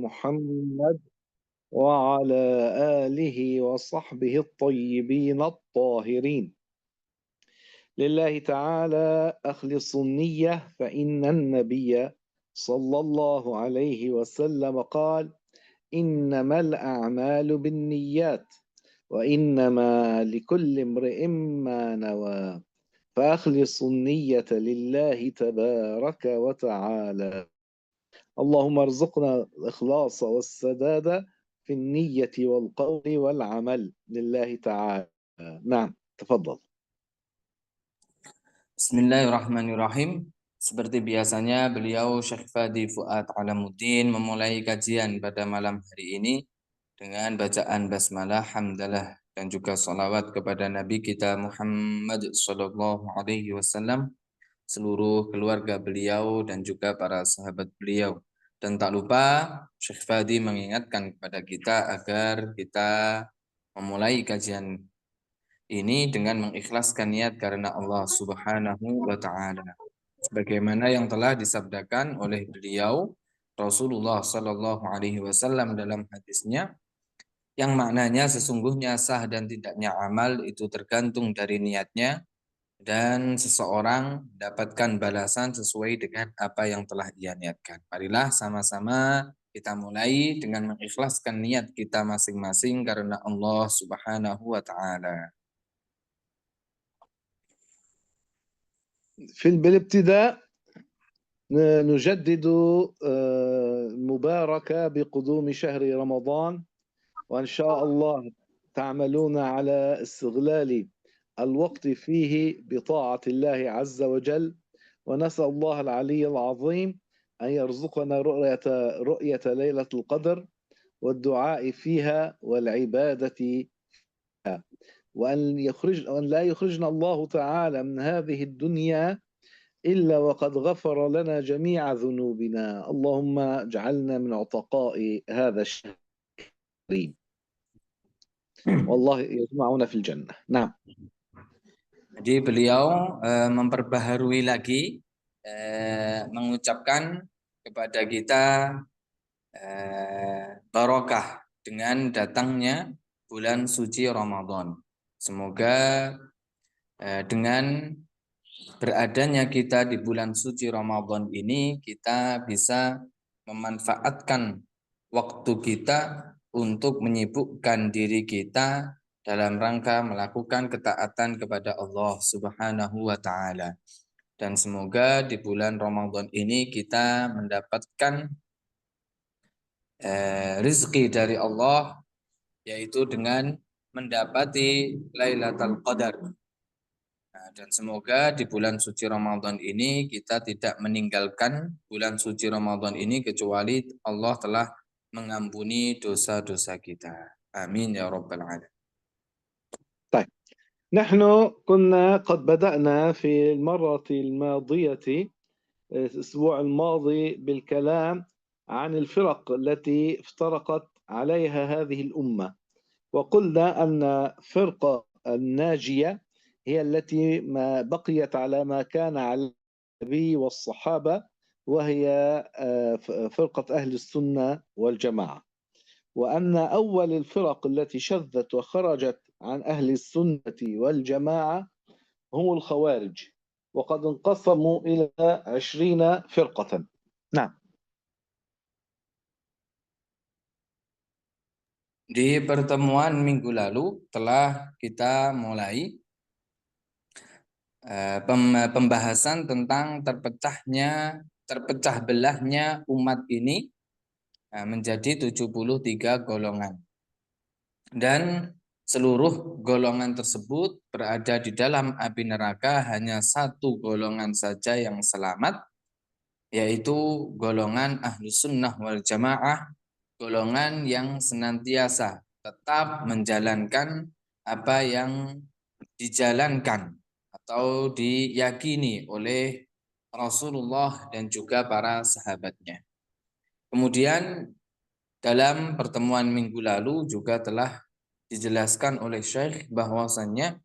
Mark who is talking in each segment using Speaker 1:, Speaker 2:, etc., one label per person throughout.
Speaker 1: محمد وعلى آله وصحبه الطيبين الطاهرين. لله تعالى أخلص النية، فإن النبي صلى الله عليه وسلم قال: إنما الأعمال بالنيات وإنما لكل امرئ ما نوى، فأخلص النية لله تبارك وتعالى. اللهم ارزقنا الإخلاص والسداد في النية والقول والعمل لله تعالى. نعم، تفضل.
Speaker 2: Bismillahirrahmanirrahim. Seperti biasanya beliau Syekh Fadi Fuad Alamuddin memulai kajian pada malam hari ini dengan bacaan basmalah, hamdalah dan juga salawat kepada Nabi kita Muhammad sallallahu alaihi wasallam, seluruh keluarga beliau dan juga para sahabat beliau. Dan tak lupa Syekh Fadi mengingatkan kepada kita agar kita memulai kajian ini dengan mengikhlaskan niat karena Allah Subhanahu wa taala. Sebagaimana yang telah disabdakan oleh beliau Rasulullah sallallahu alaihi wasallam dalam hadisnya yang maknanya sesungguhnya sah dan tidaknya amal itu tergantung dari niatnya, dan seseorang mendapatkan balasan sesuai dengan apa yang telah ia niatkan. Marilah sama-sama kita mulai dengan mengikhlaskan niat kita masing-masing karena Allah Subhanahu wa taala.
Speaker 1: بالابتداء نجدد المباركة بقدوم شهر رمضان، وإن شاء الله تعملون على استغلال الوقت فيه بطاعة الله عز وجل، ونسأل الله العلي العظيم أن يرزقنا رؤية ليلة القدر والدعاء فيها والعبادة فيها، وأن لا يخرجنا الله تعالى من هذه الدنيا إلا وقد غفر لنا جميع ذنوبنا. اللهم اجعلنا من عتقاء هذا الشهر الكريم، والله يجمعنا في الجنة. نعم.
Speaker 2: Jadi beliau memperbaharui lagi mengucapkan kepada kita barokah dengan datangnya bulan suci Ramadan. Semoga dengan beradanya kita di bulan suci Ramadan ini kita bisa memanfaatkan waktu kita untuk menyibukkan diri kita dalam rangka melakukan ketaatan kepada Allah Subhanahu wa taala. Dan semoga di bulan Ramadan ini kita mendapatkan rizki dari Allah, yaitu dengan mendapati Lailatul Qadar. Nah, dan semoga di bulan suci Ramadan ini kita tidak meninggalkan bulan suci Ramadan ini kecuali Allah telah mengampuni dosa-dosa kita. Amin ya rabbal alamin.
Speaker 1: طيب، نحن كنا قد بدأنا في المرة الماضية الأسبوع الماضي بالكلام عن الفرق التي افترقت عليها هذه الأمة، وقلنا أن فرقة الناجية هي التي ما بقيت على ما كان على النبي والصحابة، وهي فرقة أهل السنة والجماعة، وأن أول الفرق التي شذت وخرجت عن أهل السنة والجماعة هم الخوارج، وقد انقسموا إلى 20 فرقة. نعم.
Speaker 2: Di pertemuan minggu lalu telah kita mulai pembahasan tentang terpecah belahnya umat ini menjadi 73 golongan. Dan seluruh golongan tersebut berada di dalam api neraka, hanya satu golongan saja yang selamat, yaitu golongan Ahlus Sunnah wal Jamaah, golongan yang senantiasa tetap menjalankan apa yang dijalankan atau diyakini oleh Rasulullah dan juga para sahabatnya. Kemudian dalam pertemuan minggu lalu juga telah dijelaskan oleh Syekh bahwasannya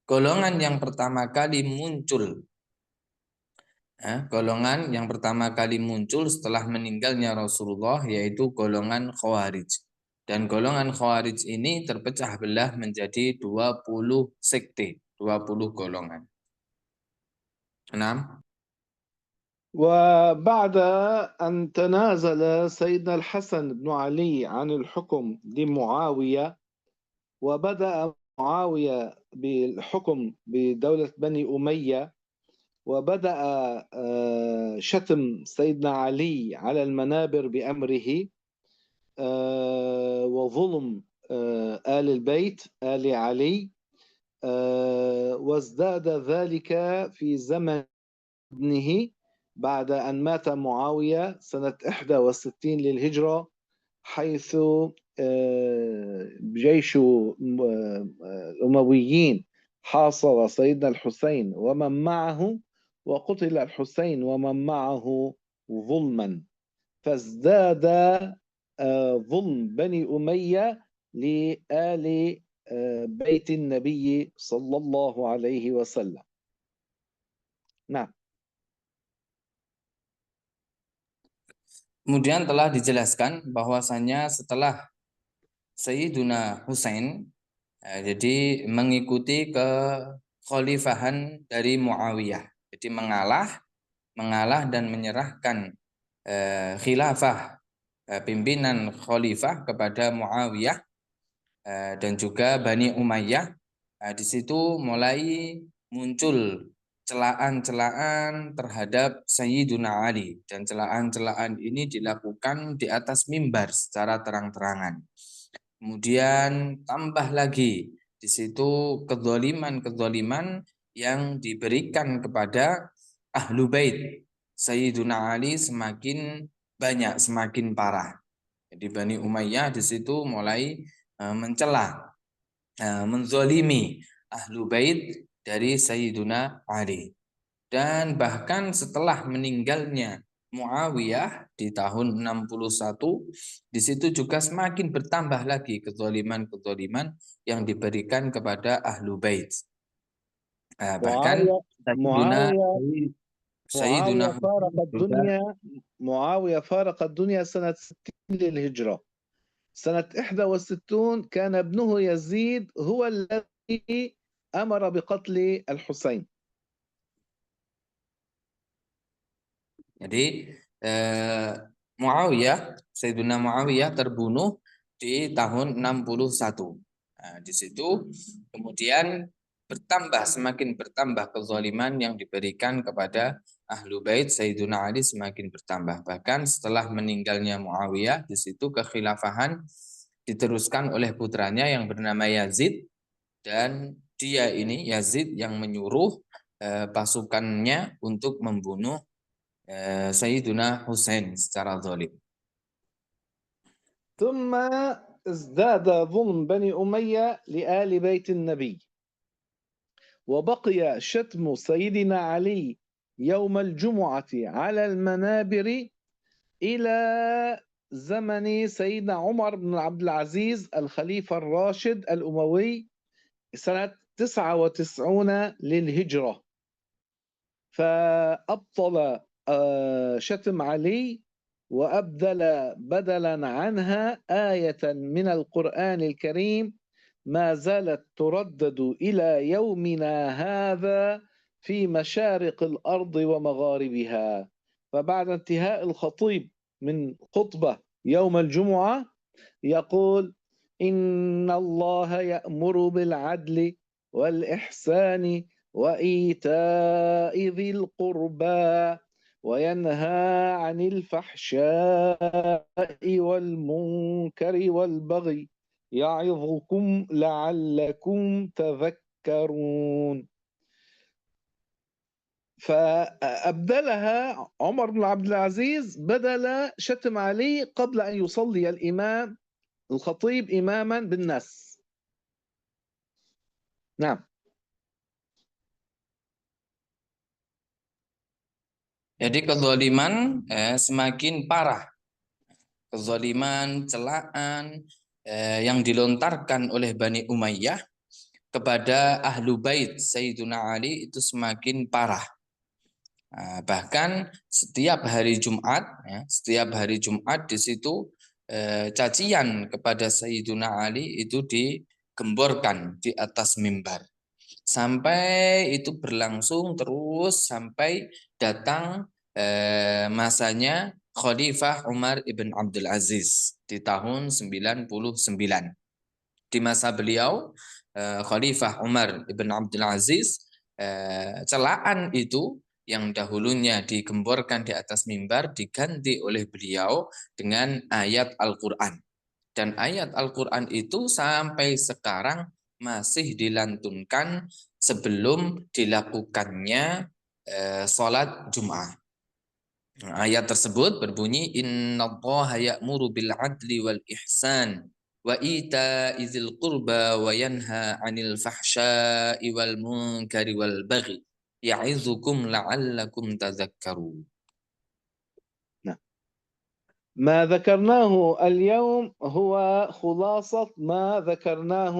Speaker 2: golongan yang pertama kali muncul Golongan yang pertama kali muncul setelah meninggalnya Rasulullah yaitu golongan Khawarij. Dan golongan Khawarij ini terpecah belah menjadi 20 sekte, 20 golongan. 6.
Speaker 1: وبعد أن تنازل سيدنا الحسن بن علي عن الحكم لمعاوية، وبدأ معاوية بالحكم بدولة بني أمية، وبدأ شتم سيدنا علي على المنابر بأمره، وظلم آل البيت آل علي، وازداد ذلك في زمن ابنه بعد أن مات معاوية سنة 61 للهجرة، حيث جيش الأمويين حاصر سيدنا الحسين ومن معه، وقتل الحسين ومن معه ظلما، فازداد ظلم بني أمية لآل بيت النبي صلى الله عليه وسلم. نعم.
Speaker 2: Kemudian telah dijelaskan bahwasannya setelah Sayyiduna Husain jadi mengikuti kekhalifahan dari Muawiyah. Jadi mengalah dan menyerahkan khilafah pimpinan khalifah kepada Muawiyah dan juga Bani Umayyah. Di situ mulai muncul celaan-celaan terhadap Sayyiduna Ali, dan celaan-celaan ini dilakukan di atas mimbar secara terang-terangan. Kemudian tambah lagi di situ kezaliman yang diberikan kepada Ahlu Bait Sayyiduna Ali semakin banyak, semakin parah. Jadi Bani Umayyah di situ mulai mencela, menzalimi Ahlu Bait dari Sayyiduna Ali. Dan bahkan setelah meninggalnya Muawiyah di tahun 61, di situ juga semakin bertambah lagi kezaliman-kezaliman yang diberikan kepada Ahlu Bait. Bahkan Sayyiduna
Speaker 1: معاوية فارق الدنيا سنة 60 للهجرة. سنة 61 كان ابنه يزيد هو الذي أمر بقتل الحسين.
Speaker 2: Jadi Sayyiduna Muawiyah terbunuh di tahun 61. Nah, di situ kemudian semakin bertambah kezaliman yang diberikan kepada Ahlu Bait Sayyiduna Ali, semakin bertambah. Bahkan setelah meninggalnya Muawiyah, di situ kekhilafahan diteruskan oleh putranya yang bernama Yazid, dan dia ini Yazid yang menyuruh pasukannya untuk membunuh Sayyiduna Husain secara zalim.
Speaker 1: ثم ازداد ظلم بني أمية لآل بيت النبي، وبقي شتم سيدنا علي يوم الجمعة على المنابر إلى زمن سيدنا عمر بن عبد العزيز الخليفة الراشد الأموي سنة 99 للهجرة، فأبطل شتم علي وأبدل بدلا عنها آية من القرآن الكريم ما زالت تردد إلى يومنا هذا في مشارق الأرض ومغاربها. فبعد انتهاء الخطيب من خطبة يوم الجمعة يقول: إن الله يأمر بالعدل والإحسان وإيتاء ذي القربى وينهى عن الفحشاء والمنكر والبغي يعظكم لعلكم تذكرون. فأبدلها عمر بن عبد العزيز بدل شتم علي قبل أن يصلي الإمام الخطيب إماما بالناس. نعم.
Speaker 2: Jadi kezaliman semakin parah. Kezaliman, celaan yang dilontarkan oleh Bani Umayyah kepada Ahlu Bait Sayyiduna Ali itu semakin parah. Bahkan setiap hari Jumat, ya, setiap hari Jumat di situ cacian kepada Sayyiduna Ali itu digemborkan di atas mimbar. Sampai itu berlangsung terus sampai datang masanya Khalifah Umar ibn Abdul Aziz di tahun 99. Di masa beliau Khalifah Umar ibn Abdul Aziz, celaan itu yang dahulunya digemborkan di atas mimbar diganti oleh beliau dengan ayat Al-Quran. Dan ayat Al-Quran itu sampai sekarang masih dilantunkan sebelum dilakukannya sholat Jum'ah. Ayat tersebut berbunyi innallaha ya'muru bil adli wal ihsan wa ita'izil qurba wa yanha 'anil fahsya'i wal munkari wal baghi ya'izukum la'allakum tadhakkarun.
Speaker 1: ما ذكرناه اليوم هو خلاصة ما ذكرناه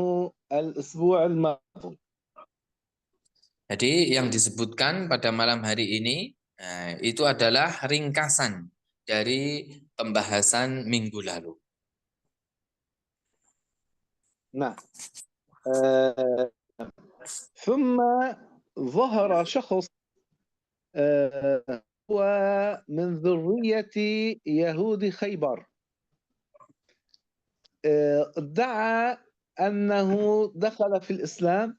Speaker 1: الأسبوع الماضي.
Speaker 2: Jadi yang disebutkan pada malam hari ini itu adalah ringkasan dari pembahasan minggu lalu.
Speaker 1: نعم. ثم ظهر شخص هو من ذرية يهود خيبر، ادعى أنه دخل في الإسلام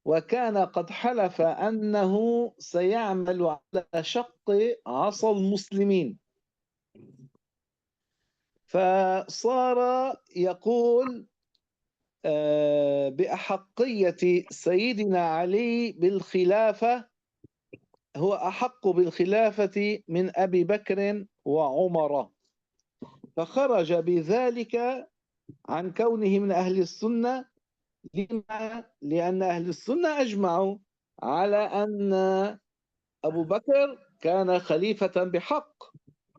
Speaker 1: وكان قد حلف أنه سيعمل على شق عصا المسلمين، فصار يقول بأحقية سيدنا علي بالخلافة، هو أحق بالخلافة من أبي بكر وعمر، فخرج بذلك عن كونه من أهل السنة. لما؟ لأن أهل السنة أجمعوا على أن أبو بكر كان خليفة بحق،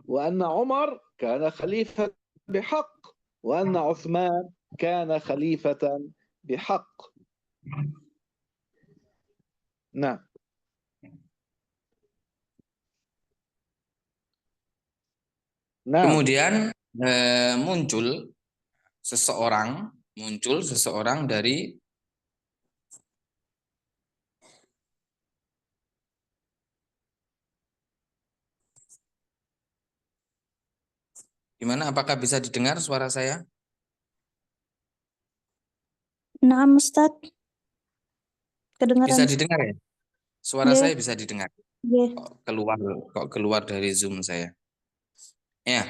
Speaker 1: وأن عمر كان خليفة بحق، وأن عثمان كان خليفة بحق. نعم.
Speaker 2: Kemudian muncul seseorang dari gimana? Apakah bisa didengar suara saya?
Speaker 3: Naam Ustaz, kedengaran.
Speaker 2: Bisa didengar ya? Suara
Speaker 3: Nggih.
Speaker 2: saya bisa didengar.
Speaker 3: Nggih.
Speaker 2: Kok keluar dari Zoom saya. Ya.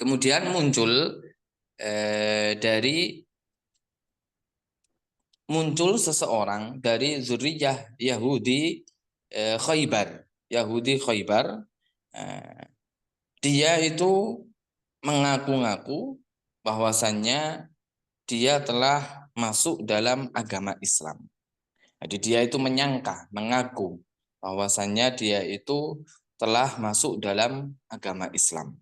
Speaker 2: Kemudian muncul seseorang dari zuriyah Yahudi Khaybar. Yahudi Khaybar. Dia itu mengaku-ngaku bahwasannya dia telah masuk dalam agama Islam. Jadi dia itu mengaku bahwasannya dia itu telah masuk dalam agama Islam.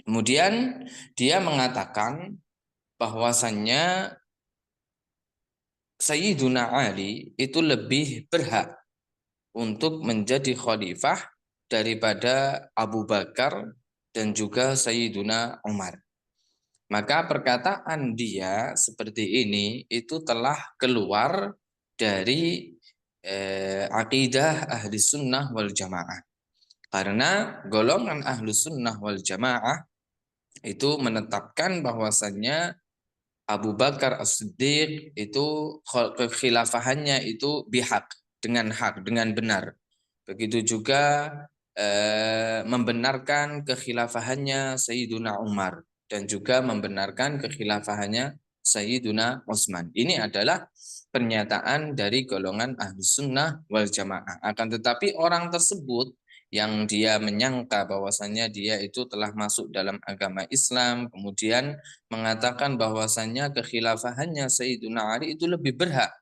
Speaker 2: Kemudian dia mengatakan bahwasannya Sayyiduna Ali itu lebih berhak untuk menjadi khalifah daripada Abu Bakar dan juga Sayyiduna Umar. Maka perkataan dia seperti ini itu telah keluar dari akidah ahli sunnah wal jamaah. Karena golongan ahli sunnah wal jamaah itu menetapkan bahwasannya Abu Bakar As-Siddiq itu kekhilafahannya itu bihak, dengan hak, dengan benar. Begitu juga membenarkan kekhilafahannya Sayyiduna Umar dan juga membenarkan kekhilafahannya Sayyiduna Utsman. Ini adalah pernyataan dari golongan Ahlus Sunnah wal Jamaah. Akan tetapi orang tersebut yang dia menyangka bahwasannya dia itu telah masuk dalam agama Islam, kemudian mengatakan bahwasannya kekhilafahannya Sayyiduna Ali itu lebih berhak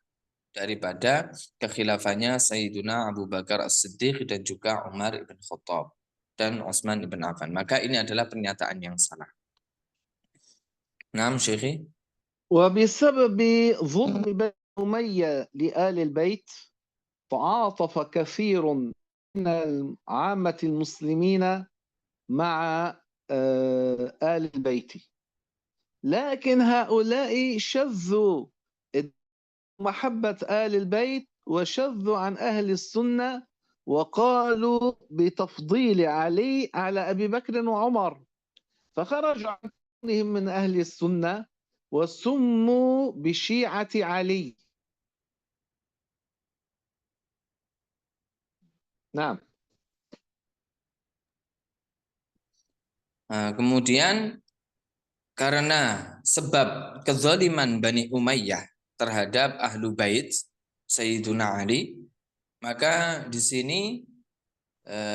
Speaker 2: daripada kekhilafannya Sayyiduna Abu Bakar As-Siddiq dan juga Umar ibn Khattab dan Utsman ibn Affan. Maka ini adalah pernyataan yang salah. Naam, Syekhi.
Speaker 1: وبسبب ظلم بني أمية لآل البيت تعاطف كثير عامة المسلمين مع آل البيت، لكن هؤلاء شذوا محبة آل البيت وشذوا عن أهل السنة وقالوا بتفضيل علي على أبي بكر وعمر، فخرجوا عن كونهم من أهل السنة وسموا بشيعة علي. نعم.
Speaker 2: Kemudian karena sebab kezaliman Bani Umayyah terhadap Ahlu Bait Sayyiduna Ali, maka di sini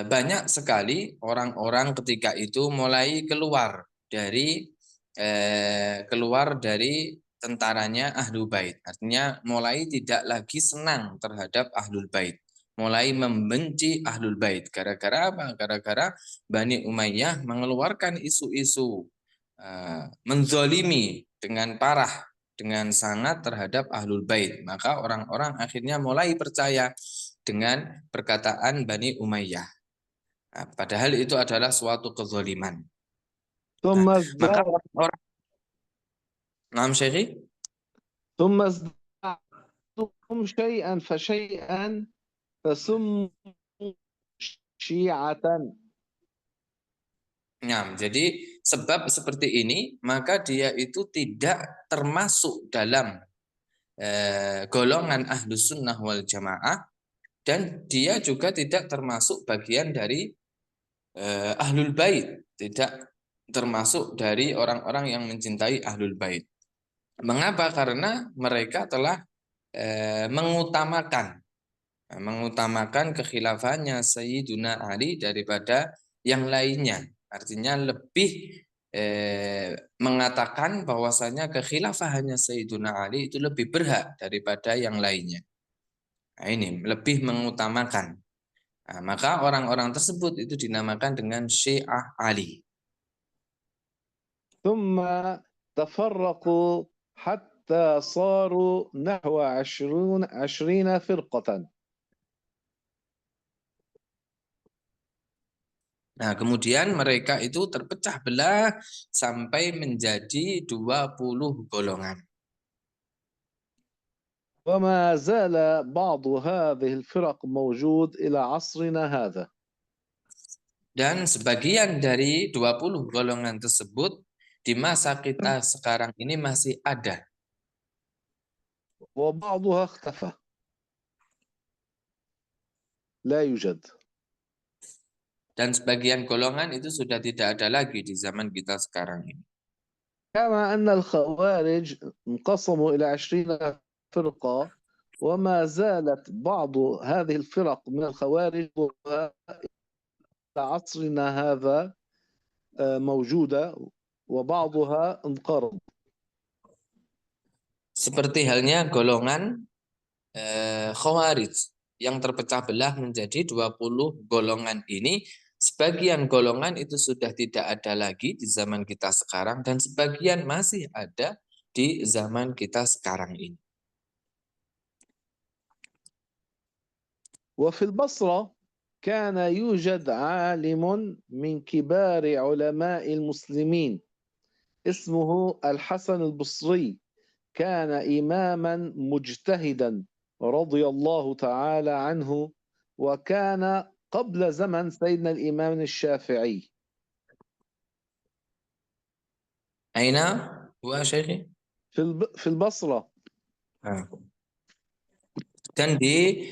Speaker 2: banyak sekali orang-orang ketika itu mulai keluar dari tentaranya Ahlul Bait. Artinya mulai tidak lagi senang terhadap Ahlul Bait, mulai membenci Ahlul Bait. Gara-gara apa? Gara-gara Bani Umayyah mengeluarkan isu-isu menzolimi dengan parah, dengan sangat terhadap Ahlul Bait. Maka orang-orang akhirnya mulai percaya dengan perkataan Bani Umayyah. Nah, padahal itu adalah suatu kezaliman.
Speaker 1: ثم
Speaker 2: Maka
Speaker 1: ازداد
Speaker 2: orang Naam Syekhi?
Speaker 1: ثم ازدادتم شيئا فشيئا فسموا شيعة.
Speaker 2: Nah, jadi sebab seperti ini, maka dia itu tidak termasuk dalam golongan Ahlus Sunnah wal Jamaah, dan dia juga tidak termasuk bagian dari Ahlul Bait, tidak termasuk dari orang-orang yang mencintai Ahlul Bait. Mengapa? Karena mereka telah mengutamakan kekhilafahannya Sayyiduna Ali daripada yang lainnya. Artinya lebih mengatakan bahwasanya kekhilafahannya Sayyiduna Ali itu lebih berhak daripada yang lainnya. Nah, ini lebih mengutamakan. Nah, maka orang-orang tersebut itu dinamakan dengan Syiah Ali.
Speaker 1: ثم تفرقوا حتى صاروا نحو 20 فرقة.
Speaker 2: Nah, kemudian mereka itu terpecah belah sampai menjadi 20 golongan.
Speaker 1: وما زال بعض هذه الفرق موجود إلى عصرنا هذا.
Speaker 2: Dan sebagian dari 20 golongan tersebut di masa kita sekarang ini masih ada.
Speaker 1: وبعضها اختفى لا يوجد.
Speaker 2: Dan sebagian golongan itu sudah tidak ada lagi di zaman kita sekarang ini.
Speaker 1: كما أن الخوارج انقسموا إلى 20 فرقة وما زالت بعض هذه الفرق من الخوارج إلى عصرنا هذا موجودة وبعضها انقرض.
Speaker 2: Seperti halnya golongan Khawarij yang terpecah belah menjadi 20 golongan ini, sebagian golongan itu sudah tidak ada lagi di zaman kita sekarang dan sebagian masih ada di zaman kita sekarang ini.
Speaker 1: وفي البصرة كان يوجد عالم من كبار علماء المسلمين اسمه الحسن البصري، كان إماما مجتهدا رضي الله تعالى عنه، وكان قبل زمن سيدنا الإمام الشافعي.
Speaker 2: أين هو شيخي؟
Speaker 1: في البصرة.
Speaker 2: Dan di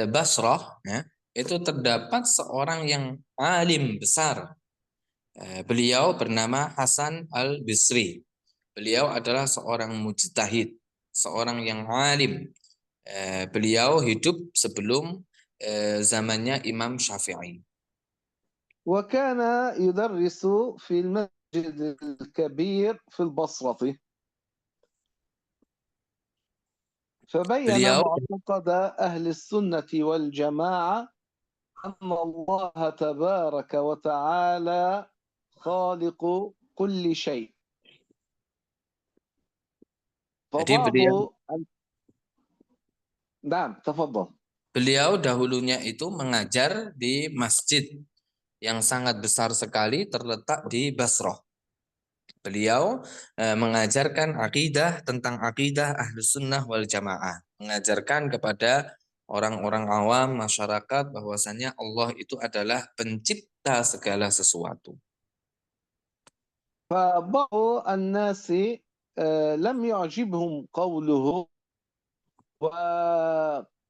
Speaker 2: Basrah ya, itu terdapat seorang yang alim besar. Beliau bernama Hasan al-Bisri. Beliau adalah seorang mujtahid, seorang yang alim. Beliau hidup sebelum zamannya Imam Syafi'i.
Speaker 1: وكان يدرس في المسجد الكبير في البصرة. فبين معتقد أهل السنة والجماعة أن الله تبارك وتعالى خالق كل شيء.
Speaker 2: Jadi beliau
Speaker 1: نعم تفضل.
Speaker 2: Beliau dahulunya itu mengajar di masjid yang sangat besar sekali terletak di Basrah. Beliau mengajarkan akidah tentang akidah Ahlus Sunnah wal Jamaah, mengajarkan kepada orang-orang awam masyarakat bahwasannya Allah itu adalah pencipta segala sesuatu.
Speaker 1: فبعض الناس لم يعجبهم قوله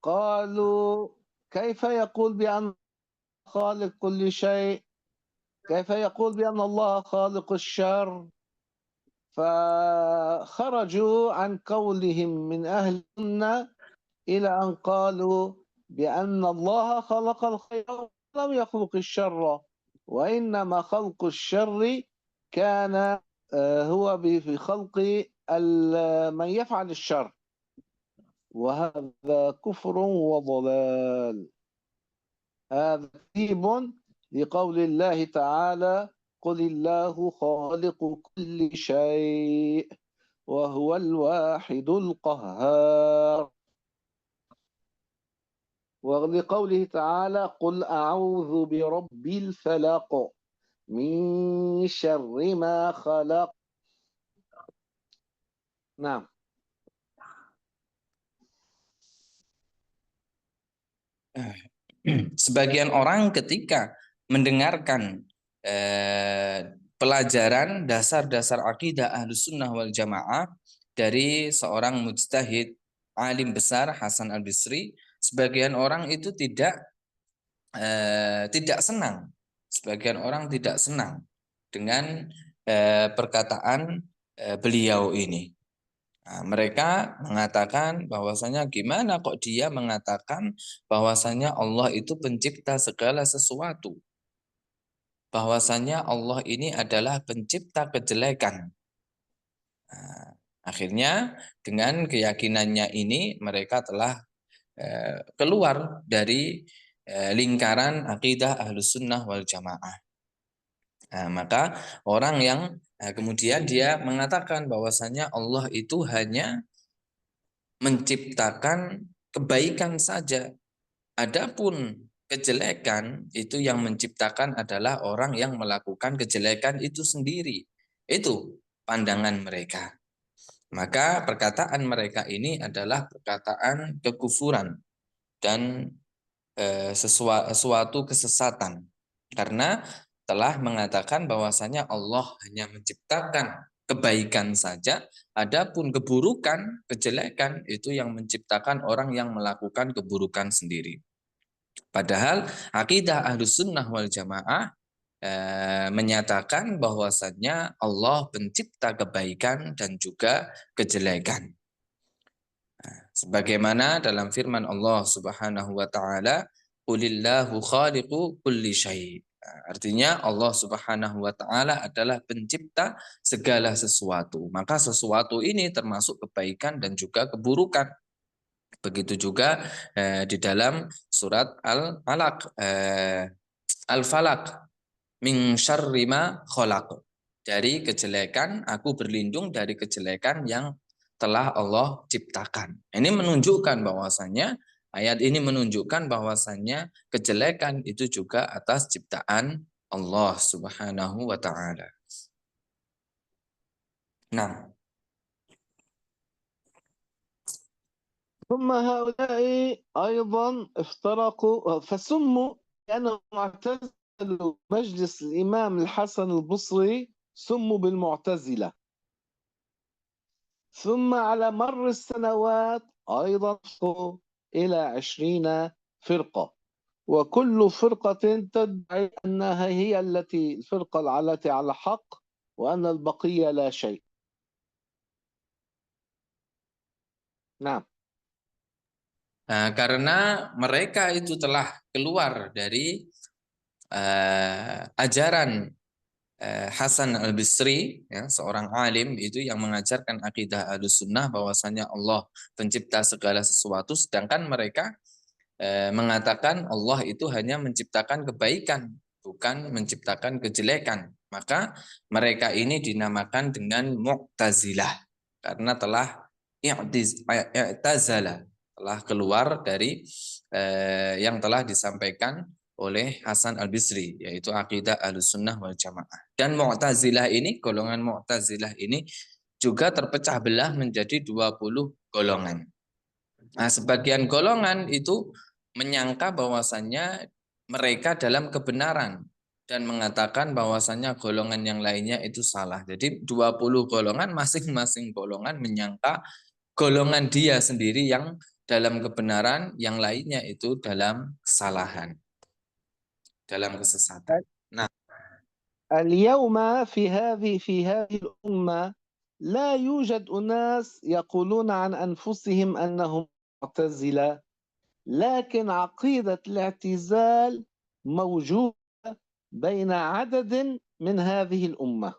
Speaker 1: وقالوا كيف يقول بأن خالق كل شيء، كيف يقول بأن الله خالق الشر. فخرجوا عن قولهم من أهل السنة إلى أن قالوا بأن الله خلق الخير ولم يخلق الشر، وإنما خلق الشر كان هو في خلق من يفعل الشر، وهذا كفر وضلال. هذا تكذيب لقول الله تعالى قل الله خالق كل شيء وهو الواحد القهار، ولقوله تعالى قل أعوذ برب الفلق من شر ما خلق. نعم.
Speaker 2: Sebagian orang ketika mendengarkan pelajaran dasar-dasar akidah Ahlus Sunnah wal Jamaah dari seorang mujtahid alim besar Hasan Al-Bisri, sebagian orang itu tidak senang. Sebagian orang tidak senang dengan perkataan beliau ini. Nah, mereka mengatakan bahwasanya gimana kok dia mengatakan bahwasanya Allah itu pencipta segala sesuatu. Bahwasanya Allah ini adalah pencipta kejelekan. Nah, akhirnya dengan keyakinannya ini mereka telah keluar dari lingkaran akidah Ahlus Sunnah wal Jamaah. Nah, maka orang yang kemudian dia mengatakan bahwasanya Allah itu hanya menciptakan kebaikan saja. Adapun kejelekan itu yang menciptakan adalah orang yang melakukan kejelekan itu sendiri. Itu pandangan mereka. Maka perkataan mereka ini adalah perkataan kekufuran dan suatu kesesatan. Karena telah mengatakan bahwasanya Allah hanya menciptakan kebaikan saja, adapun keburukan, kejelekan itu yang menciptakan orang yang melakukan keburukan sendiri. Padahal akidah Ahlus Sunnah wal Jamaah menyatakan bahwasanya Allah pencipta kebaikan dan juga kejelekan. Sebagaimana dalam firman Allah Subhanahu wa taala, "Qulillahu khaliqu kulli syai'." Artinya Allah Subhanahu wa taala adalah pencipta segala sesuatu. Maka sesuatu ini termasuk kebaikan dan juga keburukan. Begitu juga di dalam surat Al-Falaq, min syarri ma khalaq. Dari kejelekan, aku berlindung dari kejelekan yang telah Allah ciptakan. Ini menunjukkan bahwasannya, ayat ini menunjukkan bahwasannya kejelekan itu juga atas ciptaan Allah Subhanahu wa taala. Nah,
Speaker 1: ثم هؤلاء أيضا افترقوا فسموا لأنهم اعتزلوا مجلس الإمام الحسن البصري، سموا بالمعتزلة. ثم على مر السنوات أيضا إلى 20 فرقة، وكل فرقة تدعي أنها هي الفرقة التي على حق وأن البقية لا شيء. نعم.
Speaker 2: Karena mereka itu telah keluar dari ajaran Hasan Al-Bisri, ya, seorang alim itu yang mengajarkan akidah Ahlus Sunnah bahwasanya Allah pencipta segala sesuatu, sedangkan mereka mengatakan Allah itu hanya menciptakan kebaikan, bukan menciptakan kejelekan. Maka mereka ini dinamakan dengan Mu'tazilah karena telah i'tazala, telah keluar dari yang telah disampaikan oleh Hasan Al-Bisri, yaitu akidah Ahlussunnah wal Jamaah. Dan Mu'tazilah ini, golongan Mu'tazilah ini juga terpecah belah menjadi 20 golongan. Nah, sebagian golongan itu menyangka bahwasannya mereka dalam kebenaran dan mengatakan bahwasannya golongan yang lainnya itu salah. Jadi 20 golongan, masing-masing golongan menyangka golongan dia sendiri yang dalam kebenaran, yang lainnya itu dalam kesalahan, dalam kesesatan. Nah,
Speaker 1: اليوم في هذه الأمة لا يوجد أناس يقولون عن أنفسهم أنهم معتزلة، لكن عقيدة الاعتزال موجودة بين عدد من هذه الأمة.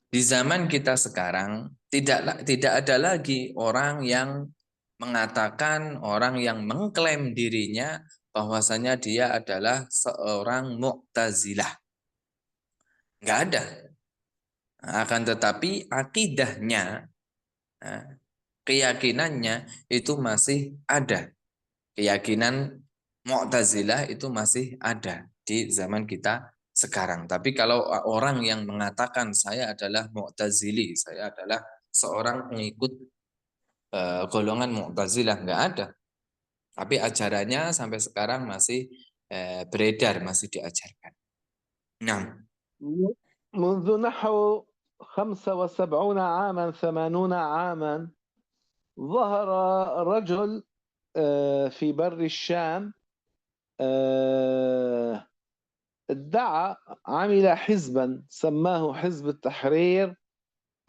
Speaker 2: di zaman kita sekarang tidak ada lagi orang yang mengatakan, orang yang mengklaim dirinya bahwasanya dia adalah seorang Mu'tazilah. Enggak ada. Akan tetapi akidahnya, keyakinannya itu masih ada. Keyakinan Mu'tazilah itu masih ada di zaman kita sekarang. Tapi kalau orang yang mengatakan saya adalah Mu'tazili, saya adalah seorang pengikut golongan Mu'tazilah, enggak ada. Tapi ajarannya sampai sekarang masih beredar, masih diajarkan. Nah,
Speaker 1: منذ نحو 75 عاما 80 عاما ظهر رجل في بر الشام ادعى، عمل حزبا سماه حزب التحرير،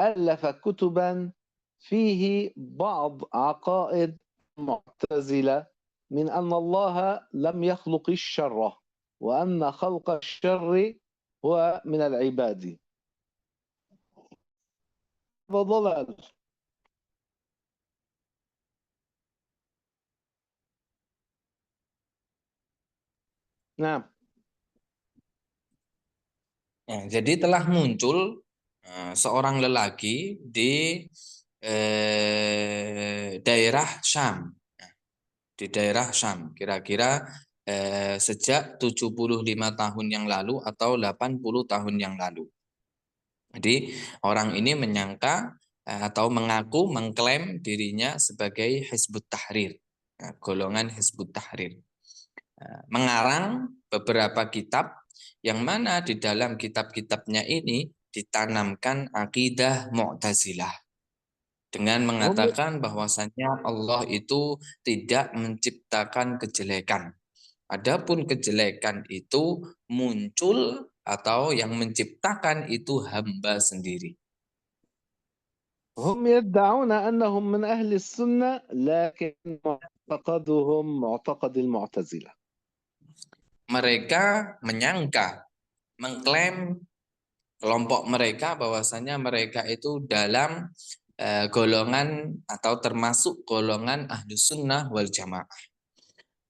Speaker 1: ألف كتبا فيه بعض عقائد معتزلة من أن الله لم يخلق الشر وأن خلق الشر هو من العباد. هذا ضلال. نعم.
Speaker 2: ya, jadi telah muncul seorang lelaki di daerah Syam. Di daerah Syam, kira-kira sejak 75 tahun yang lalu atau 80 tahun yang lalu. Jadi orang ini menyangka atau mengaku mengklaim dirinya sebagai Hizbut Tahrir, golongan Hizbut Tahrir. Mengarang beberapa kitab yang mana di dalam kitab-kitabnya ini ditanamkan akidah Mu'tazilah dengan mengatakan bahwasannya Allah itu tidak menciptakan kejelekan. Adapun kejelekan itu muncul atau yang menciptakan itu hamba sendiri.
Speaker 1: هم يدعون أنهم من أهل السنة لكن معتقدهم معتقد المعتزلة.
Speaker 2: Mereka menyangka, mengklaim kelompok mereka bahwasanya mereka itu dalam golongan atau termasuk golongan Ahlus Sunnah wal Jamaah.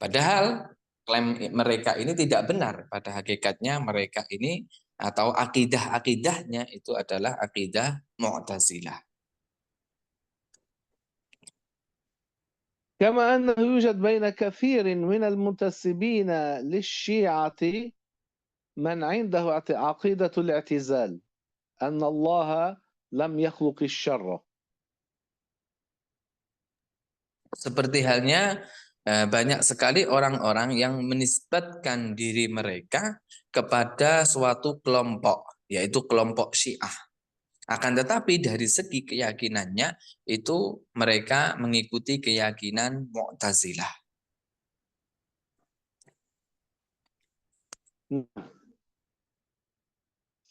Speaker 2: Padahal klaim mereka ini tidak benar. Pada hakikatnya mereka ini atau akidah-akidahnya itu adalah akidah Mu'tazilah.
Speaker 1: كما أنه يوجد بين كثير من المنتسبين للشيعة من عنده عقيدة الاعتزال أن الله لم يخلق الشر.
Speaker 2: Seperti halnya banyak sekali orang-orang yang menisbatkan diri mereka kepada suatu kelompok, yaitu kelompok Syiah. Akan tetapi dari segi keyakinannya itu mereka mengikuti keyakinan Mu'tazilah.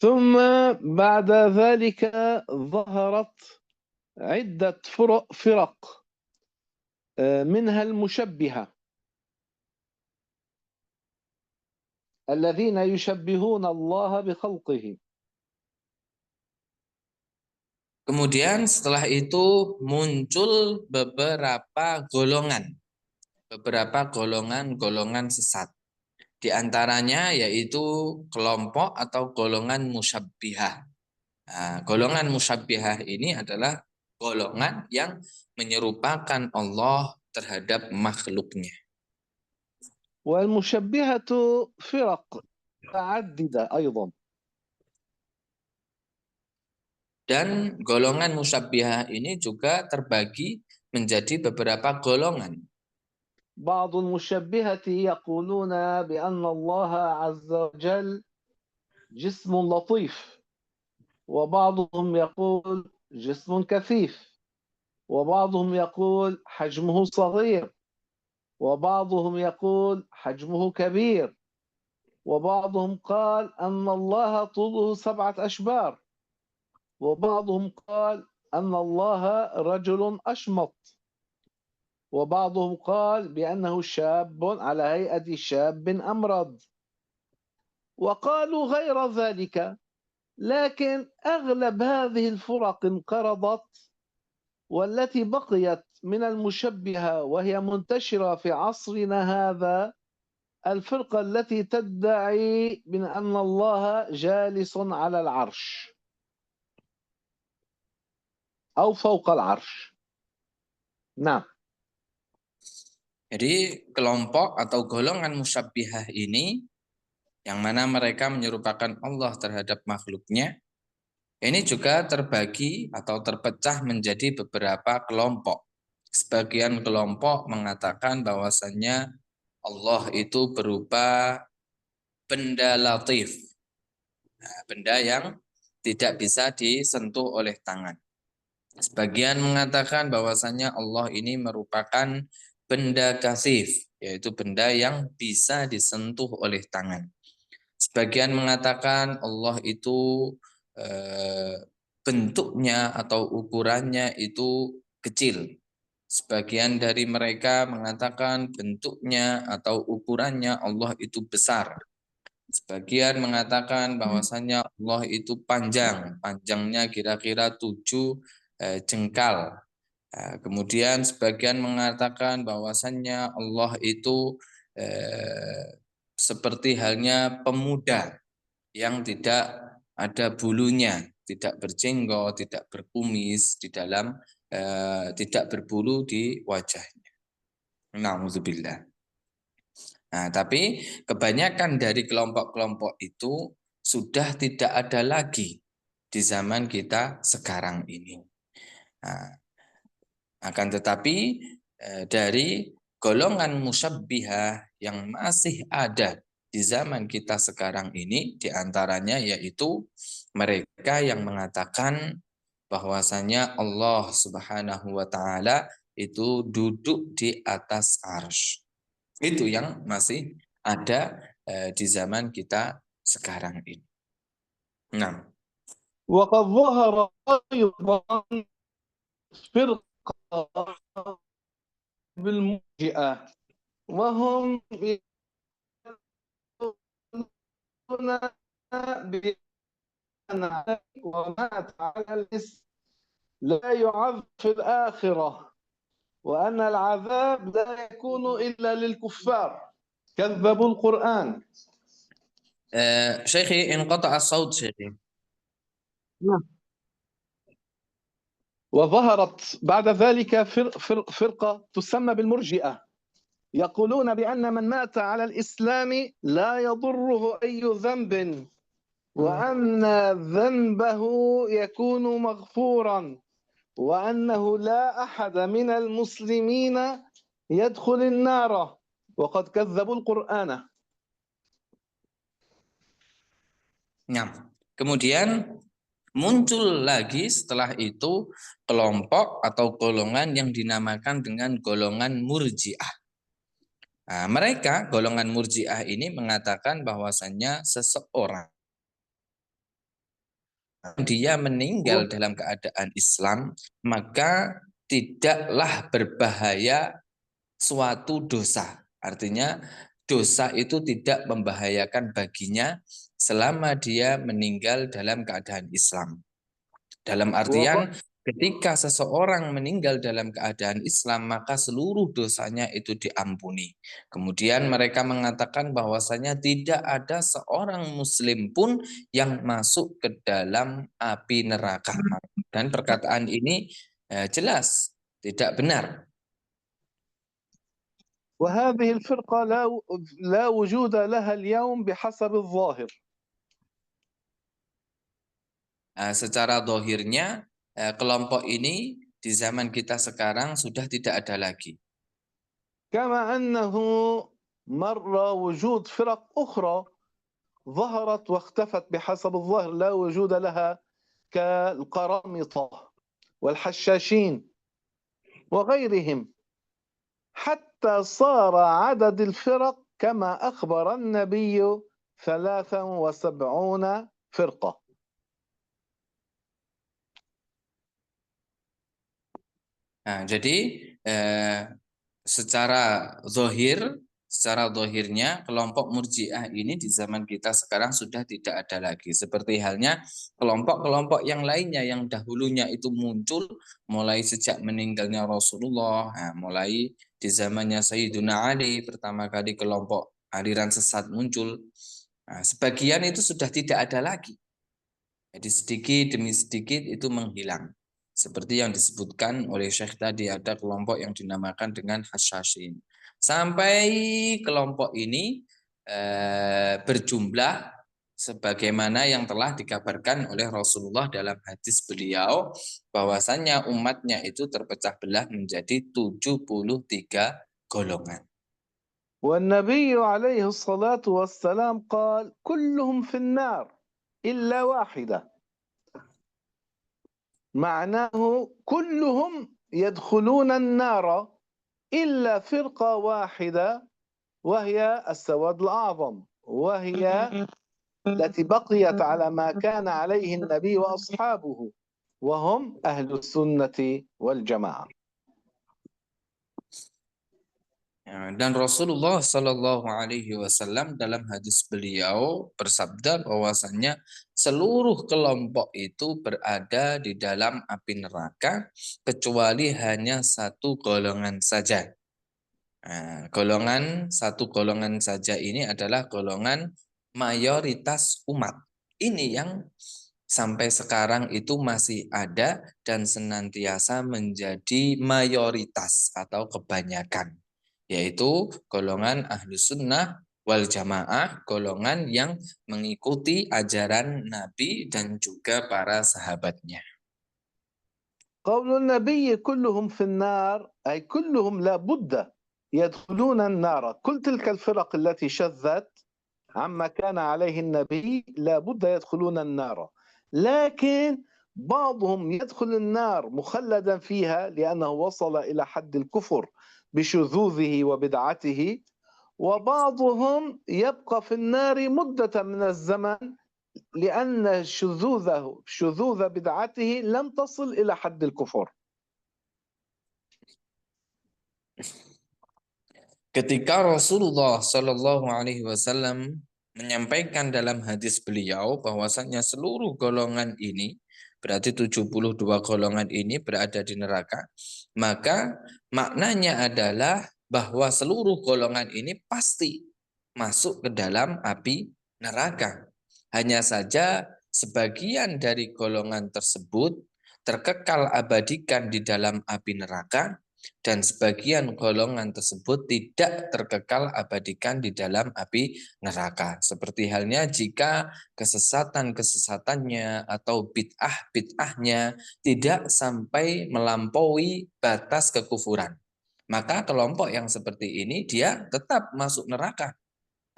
Speaker 1: ثم بعد ذلك ظهرت عدة فرق منها المشبهة الذين يشبهون الله بخلقه.
Speaker 2: Kemudian setelah itu muncul beberapa golongan sesat. Di antaranya yaitu kelompok atau golongan musyabbihah. Nah, golongan musyabbihah ini adalah golongan yang menyerupakan Allah terhadap makhluknya.
Speaker 1: والمشبهة فرق متعددة أيضا.
Speaker 2: Dan golongan musyabbihah ini juga terbagi menjadi beberapa golongan.
Speaker 1: بعض المشبهة يقولون بأن الله عز وجل جسم لطيف، وبعضهم يقول جسم كثيف، وبعضهم يقول حجمه صغير، وبعضهم يقول حجمه كبير، وبعضهم قال أن الله طوله 7 أشبار، وبعضهم قال أن الله رجل أشمط، وبعضهم قال بأنه شاب على هيئة شاب أمرد، وقالوا غير ذلك. لكن أغلب هذه الفرق انقرضت، والتي بقيت من المشبهة وهي منتشرة في عصرنا هذا الفرقة التي تدعي بأن الله جالس على العرش أو فوق العرش. نعم.
Speaker 2: Jadi kelompok atau golongan musyabbihah ini yang mana mereka menyerupakan Allah terhadap makhluknya, ini juga terbagi atau terpecah menjadi beberapa kelompok. Sebagian kelompok mengatakan bahwasannya Allah itu berupa benda latif, benda yang tidak bisa disentuh oleh tangan. Sebagian mengatakan bahwasannya Allah ini merupakan benda kasif, yaitu benda yang bisa disentuh oleh tangan. Sebagian mengatakan Allah itu bentuknya atau ukurannya itu kecil. Sebagian dari mereka mengatakan bentuknya atau ukurannya Allah itu besar. Sebagian mengatakan bahwasannya Allah itu panjang, panjangnya kira-kira 7 jengkal. Kemudian sebagian mengatakan bahwasannya Allah itu seperti halnya pemuda yang tidak ada bulunya, tidak berjenggot, tidak berkumis di dalam, tidak berbulu di wajahnya. Na'udzubillah. Nah, tapi kebanyakan dari kelompok-kelompok itu sudah tidak ada lagi di zaman kita sekarang ini. Nah, akan tetapi dari golongan musyabbihah yang masih ada di zaman kita sekarang ini, diantaranya yaitu mereka yang mengatakan bahwasanya Allah Subhanahu wa Ta'ala itu duduk di atas arsy. Itu yang masih ada di zaman kita sekarang ini. Nah,
Speaker 1: وقد ظهر أيضا فرقة بالمرجئة، وهم يقولون بأن ومات على الإسلام لا يعذب في الآخرة، وأن العذاب لا يكون إلا للكفار، كذبوا القرآن.
Speaker 2: Syekhi inqata as-saut Syekhi.
Speaker 1: وظهرت بعد ذلك فرقة تسمى بالمرجئة، يقولون بأن من مات على الإسلام لا يضره أي ذنب، وأن ذنبه يكون مغفورا، وأنه لا أحد من المسلمين يدخل النار، وقد كذبوا القرآن.
Speaker 2: Nah, kemudian muncul lagi setelah itu kelompok atau golongan yang dinamakan dengan golongan murji'ah. Nah, mereka golongan murji'ah ini mengatakan bahwasannya seseorang dia meninggal dalam keadaan Islam, maka tidaklah berbahaya suatu dosa. Artinya dosa itu tidak membahayakan baginya selama dia meninggal dalam keadaan Islam. Dalam artian ketika seseorang meninggal dalam keadaan Islam, maka seluruh dosanya itu diampuni. Kemudian mereka mengatakan bahwasanya tidak ada seorang muslim pun yang masuk ke dalam api neraka. Dan perkataan ini jelas tidak benar.
Speaker 1: وهذه الفرقة لا وجود لها اليوم بحسب الظاهر.
Speaker 2: Secara dohirnya kelompok ini di zaman kita sekarang sudah tidak ada lagi.
Speaker 1: كما أنه مر وجود فرق أخرى ظهرت واختفت بحسب الظاهر لا وجود لها كالقرامطة والحشاشين وغيرهم، حتى صار عدد الفرق كما أخبر النبي 73 فرقة.
Speaker 2: Nah, jadi secara zohirnya kelompok Murji'ah ini di zaman kita sekarang sudah tidak ada lagi. Seperti halnya kelompok-kelompok yang lainnya yang dahulunya itu muncul mulai sejak meninggalnya Rasulullah, mulai di zamannya Sayyiduna Ali pertama kali kelompok aliran sesat muncul. Nah, sebagian itu sudah tidak ada lagi. Jadi sedikit demi sedikit itu menghilang. Seperti yang disebutkan oleh Syekh tadi, ada kelompok yang dinamakan dengan Hasyashin. Sampai kelompok ini berjumlah sebagaimana yang telah dikabarkan oleh Rasulullah dalam hadis beliau, bahwasannya umatnya itu terpecah belah menjadi 73 golongan.
Speaker 1: والنبي عليه الصلاة والسلام قال كلهم في النار إلا واحدة، معناه كلهم يدخلون النار إلا فرقة واحدة وهي السواد الأعظم، وهي التي بقيت على ما كان عليه النبي وأصحابه وهم أهل السنة والجماعة.
Speaker 2: Dan Rasulullah Shallallahu Alaihi Wasallam dalam hadis beliau bersabda bahwasannya seluruh kelompok itu berada di dalam api neraka kecuali hanya satu golongan saja. Satu golongan saja ini adalah golongan mayoritas umat. Ini yang sampai sekarang itu masih ada dan senantiasa menjadi mayoritas atau kebanyakan, yaitu golongan Ahlus Sunnah wal Jamaah, golongan yang mengikuti ajaran Nabi dan juga para sahabatnya.
Speaker 1: قول النبي كلهم في النار أي كلهم لا بد يدخلون النار، كل تلك الفرق التي شذت عما كان عليه النبي لا بد يدخلون النار، لكن بعضهم يدخل النار مخلدا فيها لأنه وصل إلى حد الكفر بشذوذه وبدعته، وبعضهم يبقى في النار مدة من الزمن لأن شذوذ بدعته لم تصل إلى حد الكفر.
Speaker 2: Ketika Rasulullah Shallallahu Alaihi Wasallam menyampaikan dalam hadis beliau bahwasanya seluruh golongan ini, berarti 72 golongan ini berada di neraka, maka maknanya adalah bahwa seluruh golongan ini pasti masuk ke dalam api neraka. Hanya saja sebagian dari golongan tersebut terkekal abadikan di dalam api neraka, dan sebagian golongan tersebut tidak terkekal abadikan di dalam api neraka. Seperti halnya jika kesesatan-kesesatannya atau bid'ah-bid'ahnya tidak sampai melampaui batas kekufuran, maka kelompok yang seperti ini dia tetap masuk neraka.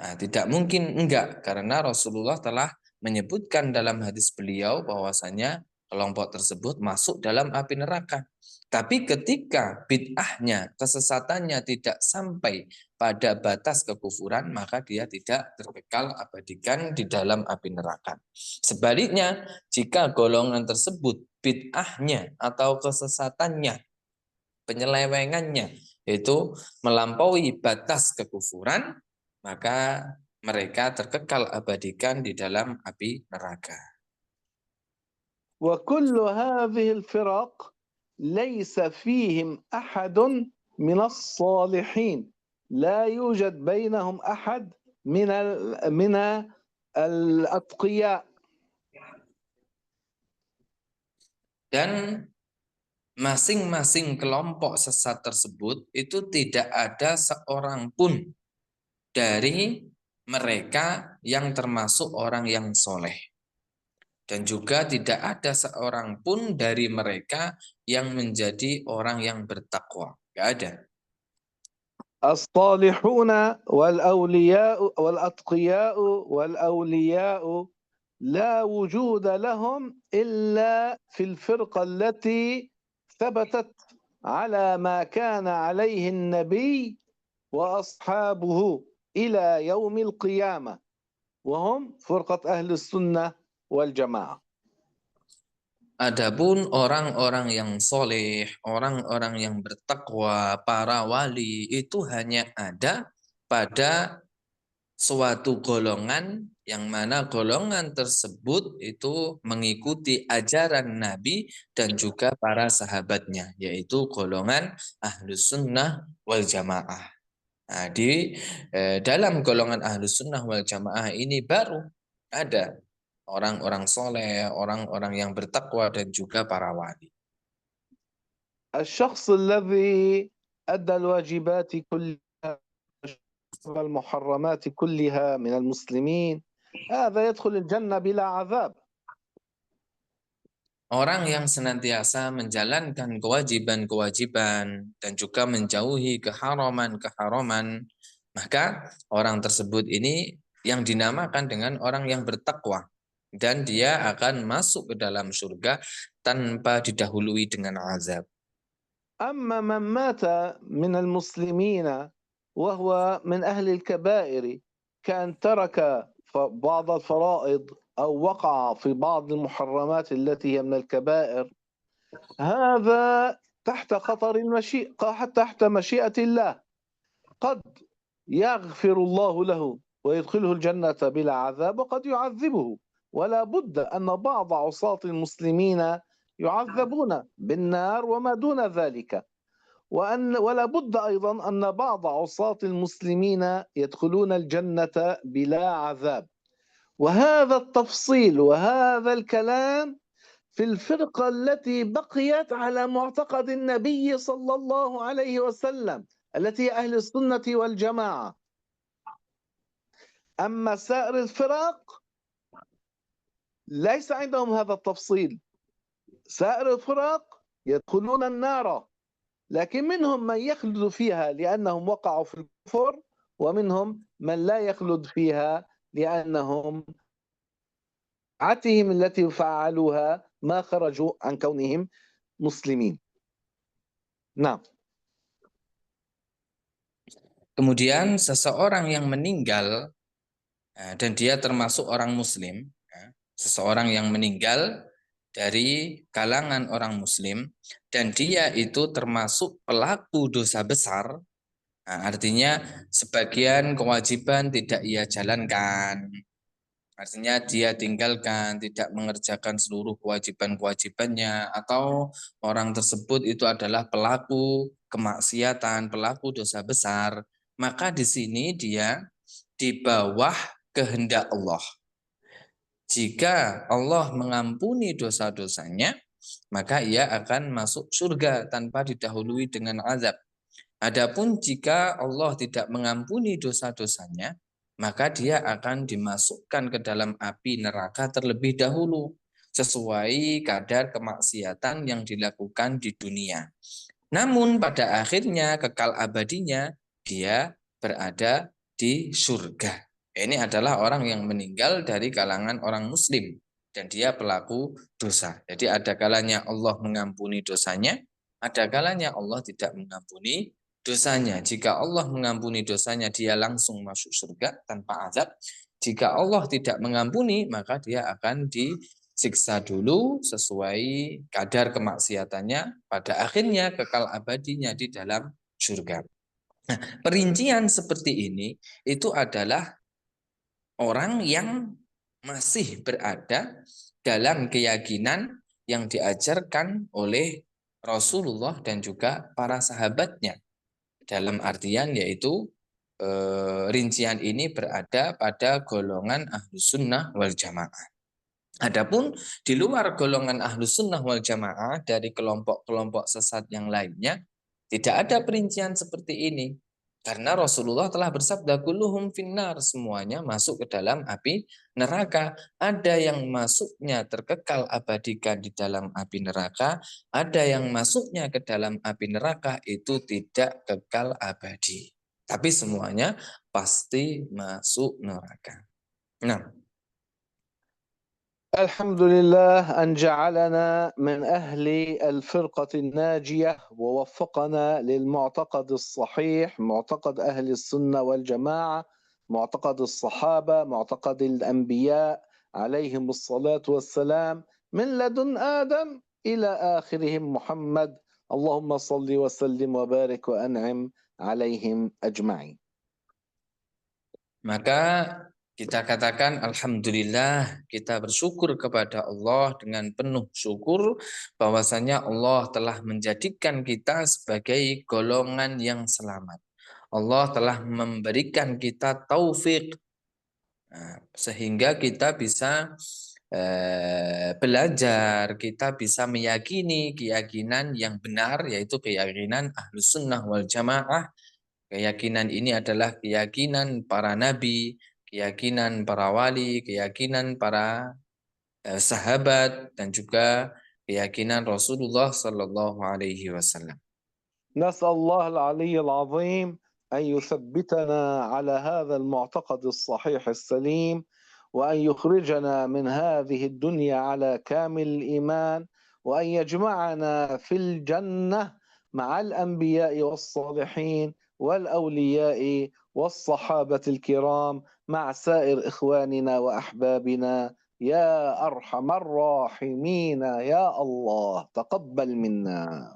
Speaker 2: Nah, tidak mungkin enggak, karena Rasulullah telah menyebutkan dalam hadis beliau bahwasanya kelompok tersebut masuk dalam api neraka. Tapi ketika bid'ahnya, kesesatannya tidak sampai pada batas kekufuran, maka dia tidak terkekal abadikan di dalam api neraka. Sebaliknya, jika golongan tersebut bid'ahnya atau kesesatannya, penyelewengannya itu melampaui batas kekufuran, maka mereka terkekal abadikan di dalam api neraka.
Speaker 1: وكل هذه الفرق ليس فيهم أحد من الصالحين، لا يوجد بينهم أحد من الأتقياء.
Speaker 2: Dan masing-masing kelompok sesat tersebut itu tidak ada seorang pun dari mereka yang termasuk orang yang soleh. Dan juga tidak ada seorang pun dari mereka yang menjadi orang yang bertakwa. Tidak ada.
Speaker 1: الصالحون والأولياء والأتقياء والأولياء لا وجود لهم إلا في الفرقة التي ثبتت على ما كان عليه النبي وأصحابه إلى يوم القيامة، وهم فرقة أهل السنة والجماعة.
Speaker 2: Adapun orang-orang yang soleh, orang-orang yang bertakwa, para wali itu hanya ada pada suatu golongan yang mana golongan tersebut itu mengikuti ajaran Nabi dan juga para sahabatnya, yaitu golongan Ahlus Sunnah wal Jamaah. Nah, di dalam golongan Ahlus Sunnah wal Jamaah ini baru ada orang-orang soleh, orang-orang yang bertakwa dan juga para wali.
Speaker 1: الشخص الذي أدى الواجبات كلها والمحرمات كلها من المسلمين هذا يدخل الجنة بلا عذاب.
Speaker 2: Orang yang senantiasa menjalankan kewajiban-kewajiban dan juga menjauhi keharaman-keharaman, maka orang tersebut ini yang dinamakan dengan orang yang bertakwa. Dan dia akan masuk ke dalam surga tanpa didahului dengan azab.
Speaker 1: أما من مات من المسلمين وهو من أهل الكبائر كان ترك بعض الفرائض أو وقع في بعض المحرمات التي هي من الكبائر، هذا تحت خطر تحت مشيئة الله، قد يغفر الله له ويدخله الجنة بلا عذاب وقد يعذبه، ولا بد أن بعض عصاة المسلمين يعذبون بالنار وما دون ذلك، ولا بد أيضا أن بعض عصاة المسلمين يدخلون الجنة بلا عذاب. وهذا التفصيل وهذا الكلام في الفرقة التي بقيت على معتقد النبي صلى الله عليه وسلم التي أهل السنة والجماعة. أما سائر الفرق ليس عندهم هذا التفصيل، سائر الفرق يدخلون النار، لكن منهم من يخلد فيها لأنهم وقعوا في الكفر، ومنهم من لا يخلد فيها لأنهم عتهم التي فعلوها ما خرجوا عن كونهم مسلمين. نعم.
Speaker 2: Kemudian seseorang yang meninggal dan dia termasuk orang muslim, seseorang yang meninggal dari kalangan orang muslim dan dia itu termasuk pelaku dosa besar, artinya sebagian kewajiban tidak ia jalankan, artinya dia tinggalkan, tidak mengerjakan seluruh kewajiban-kewajibannya, atau orang tersebut itu adalah pelaku kemaksiatan, pelaku dosa besar, maka di sini dia di bawah kehendak Allah. Jika Allah mengampuni dosa-dosanya, maka ia akan masuk surga tanpa didahului dengan azab. Adapun jika Allah tidak mengampuni dosa-dosanya, maka dia akan dimasukkan ke dalam api neraka terlebih dahulu, sesuai kadar kemaksiatan yang dilakukan di dunia. Namun pada akhirnya kekal abadinya dia berada di surga. Ini adalah orang yang meninggal dari kalangan orang muslim dan dia pelaku dosa. Jadi ada kalanya Allah mengampuni dosanya, ada kalanya Allah tidak mengampuni dosanya. Jika Allah mengampuni dosanya, dia langsung masuk surga tanpa azab. Jika Allah tidak mengampuni, maka dia akan disiksa dulu sesuai kadar kemaksiatannya. Pada akhirnya kekal abadinya di dalam surga. Nah, perincian seperti ini itu adalah orang yang masih berada dalam keyakinan yang diajarkan oleh Rasulullah dan juga para sahabatnya. Dalam artian yaitu rincian ini berada pada golongan Ahlus Sunnah wal Jamaah. Adapun di luar golongan Ahlus Sunnah wal Jamaah dari kelompok-kelompok sesat yang lainnya, tidak ada perincian seperti ini. Karena Rasulullah telah bersabda, kulluhum finnar, semuanya masuk ke dalam api neraka. Ada yang masuknya terkekal abadikan di dalam api neraka, ada yang masuknya ke dalam api neraka itu tidak kekal abadi. Tapi semuanya pasti masuk neraka. Nah,
Speaker 1: الحمد لله أن جعلنا من أهل الفرقة الناجية ووفقنا للمعتقد الصحيح، معتقد أهل السنة والجماعة، معتقد الصحابة، معتقد الأنبياء عليهم الصلاة والسلام من لدن آدم إلى آخرهم محمد، اللهم صل وسلم وبارك وأنعم عليهم أجمعين.
Speaker 2: maka kita katakan alhamdulillah, kita bersyukur kepada Allah dengan penuh syukur bahwasanya Allah telah menjadikan kita sebagai golongan yang selamat. Allah telah memberikan kita taufik sehingga kita bisa belajar, kita bisa meyakini keyakinan yang benar, yaitu keyakinan Ahlus Sunnah wal Jamaah. Keyakinan ini adalah keyakinan para nabi, keyakinan para wali, keyakinan para sahabat, dan juga keyakinan Rasulullah Sallallahu Alaihi Wasallam.
Speaker 1: نسأل الله العلي العظيم أن يثبتنا على هذا المعتقد الصحيح السليم، وأن يخرجنا من هذه الدنيا على كامل الإيمان، وأن يجمعنا في الجنة مع الأنبياء والصالحين والأولياء والصحابة الكرام مع سائر إخواننا وأحبابنا يا أرحم الراحمين يا الله تقبل منا.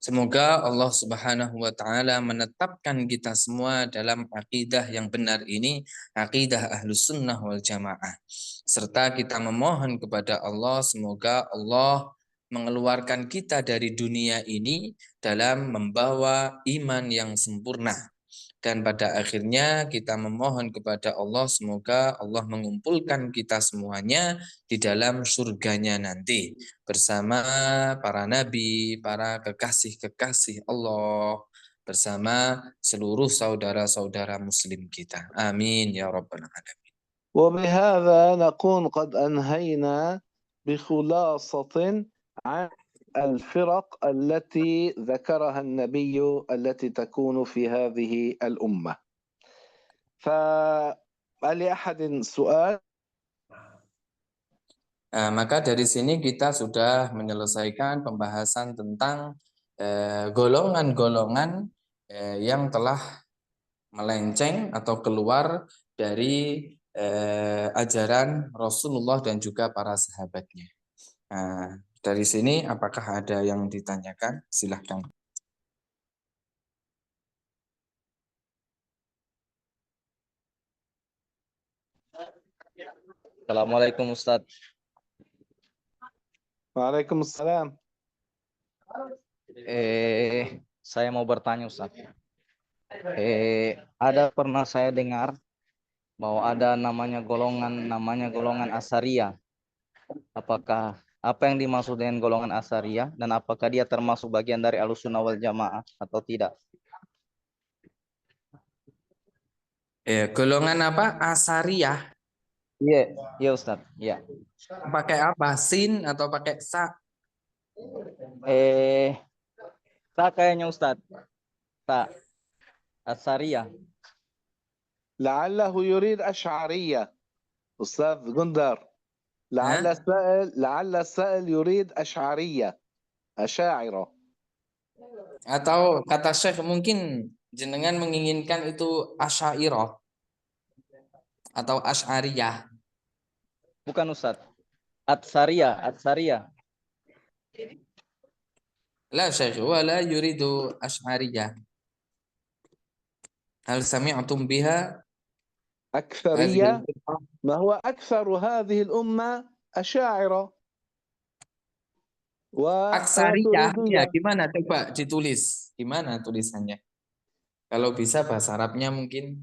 Speaker 2: Semoga Allah Subhanahu wa taala menetapkan kita semua dalam akidah yang benar ini, akidah Ahlus Sunnah wal Jamaah. Serta kita memohon kepada Allah semoga Allah mengeluarkan kita dari dunia ini dalam membawa iman yang sempurna. Dan pada akhirnya kita memohon kepada Allah semoga Allah mengumpulkan kita semuanya di dalam surganya nanti bersama para nabi, para kekasih-kekasih Allah, bersama seluruh saudara-saudara muslim kita. Amin ya rabbal alamin.
Speaker 1: وبهذا نكون قد أنهينا بخلاصة عن الفرق التي ذكرها النبي التي تكون في هذه الأمة. فلأحد سؤال؟
Speaker 2: Maka dari sini kita sudah menyelesaikan pembahasan tentang golongan-golongan yang telah melenceng atau keluar dari ajaran Rasulullah dan juga para sahabatnya. Nah, dari sini apakah ada yang ditanyakan? Silahkan.
Speaker 4: Assalamualaikum Ustadz.
Speaker 1: Waalaikumsalam.
Speaker 4: Saya mau bertanya Ustadz. Ada pernah saya dengar bahwa ada namanya golongan Asariyah. Apakah apa yang dimaksud dengan golongan Asariyah dan apakah dia termasuk bagian dari Ahlussunnah wal Jamaah atau tidak?
Speaker 2: Golongan apa? Asariyah.
Speaker 4: Iya, iya Ustadz. Iya.
Speaker 2: Pakai apa? Sin atau pakai sa?
Speaker 4: Sa kayaknya Ustadz. Sa. Asariyah.
Speaker 1: لعله يريد أشعرية أستاذ جندر. لعل السائل يريد أشعرية، أشاعرة.
Speaker 2: Atau kata Syekh mungkin jenengan menginginkan itu Asy'ariyah atau Asy'ariyah.
Speaker 4: Bukan Ustadz. Atsariyah.
Speaker 2: La Syekh, wala yuridu Asy'ariyah. Hal sami'tum biha?
Speaker 1: أكثرية. ما هو أكثر هذه الأمة أشاعرة.
Speaker 2: Aksariyah, ya
Speaker 1: والماتريدية.
Speaker 2: gimana? Coba ditulis. Gimana tulisannya? Kalau bisa bahasa Arabnya mungkin,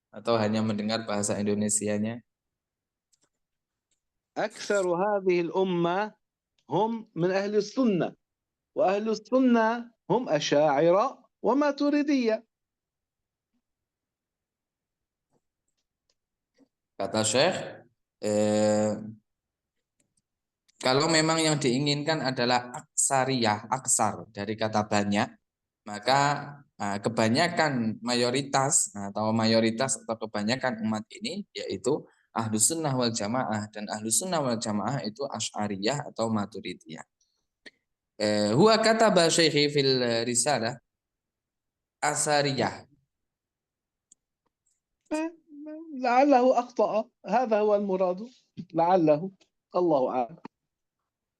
Speaker 2: atau hanya mendengar bahasa Indonesianya.
Speaker 1: أكثر هذه الأمة هم من أهل السنة، وأهل السنة هم أشاعرة وماتريدية.
Speaker 2: Kata Syekh, kalau memang yang diinginkan adalah aksariyah, aksar dari kata banyak, maka kebanyakan mayoritas atau kebanyakan umat ini yaitu Ahlus Sunnah wal Jamaah, dan Ahlus Sunnah wal Jamaah itu Asy'ariyah atau Maturidiyah. Huwa kataba Syekhi fil risalah asariyah.
Speaker 1: لعله أخطأ، هذا هو المراد، لعله، الله أعلم.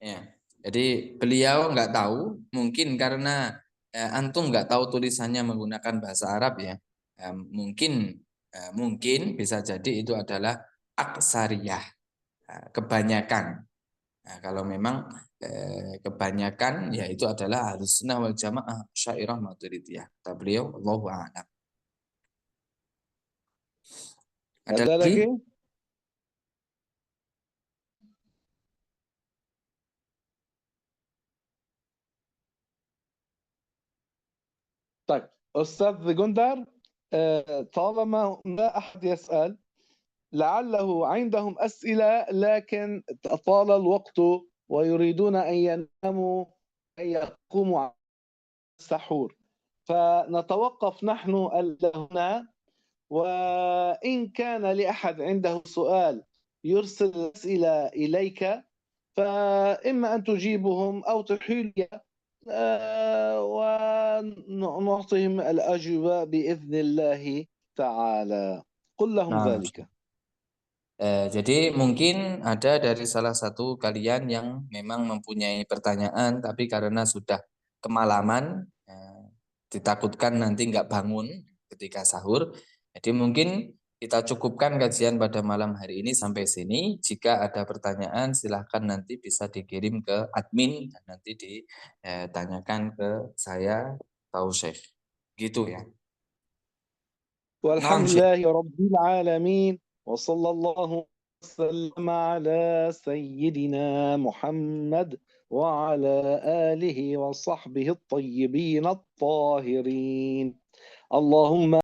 Speaker 2: Ya. Jadi beliau nggak tahu, mungkin karena antum nggak tahu tulisannya menggunakan bahasa Arab ya. Mungkin bisa jadi itu adalah aksariyah, kebanyakan. Nah, kalau memang kebanyakan ya itu adalah Ahlus Sunnah wal Jamaah, Asy'ariyah Maturidiyah. Kata beliau, Allahu a'lam. Ada
Speaker 1: هذا
Speaker 2: lagi?
Speaker 1: لك. طيب أستاذ جندر، طالما لا أحد يسأل لعله عندهم أسئلة لكن طال الوقت ويريدون أن يناموا، أن يقوموا على السحور، فنتوقف نحن هنا، وإن كان لأحد عنده سؤال يرسل أسئلة إليك، فإما أن تجيبهم أو تحيل ونعطيهم الأجوبة بإذن الله تعالى. قل لهم
Speaker 2: Nah,
Speaker 1: ذلك.
Speaker 2: jadi mungkin ada dari salah satu kalian yang memang mempunyai pertanyaan, tapi karena sudah kemalaman, ditakutkan nanti nggak bangun ketika sahur. Jadi mungkin kita cukupkan kajian pada malam hari ini sampai sini. Jika ada pertanyaan silahkan nanti bisa dikirim ke admin dan nanti ditanyakan ke saya atau Syekh. Gitu ya.
Speaker 1: والحمد لله رب العالمين، وصلى الله وسلم على سيدنا محمد وعلى آله وصحبه الطيبين الطاهرين. اللهم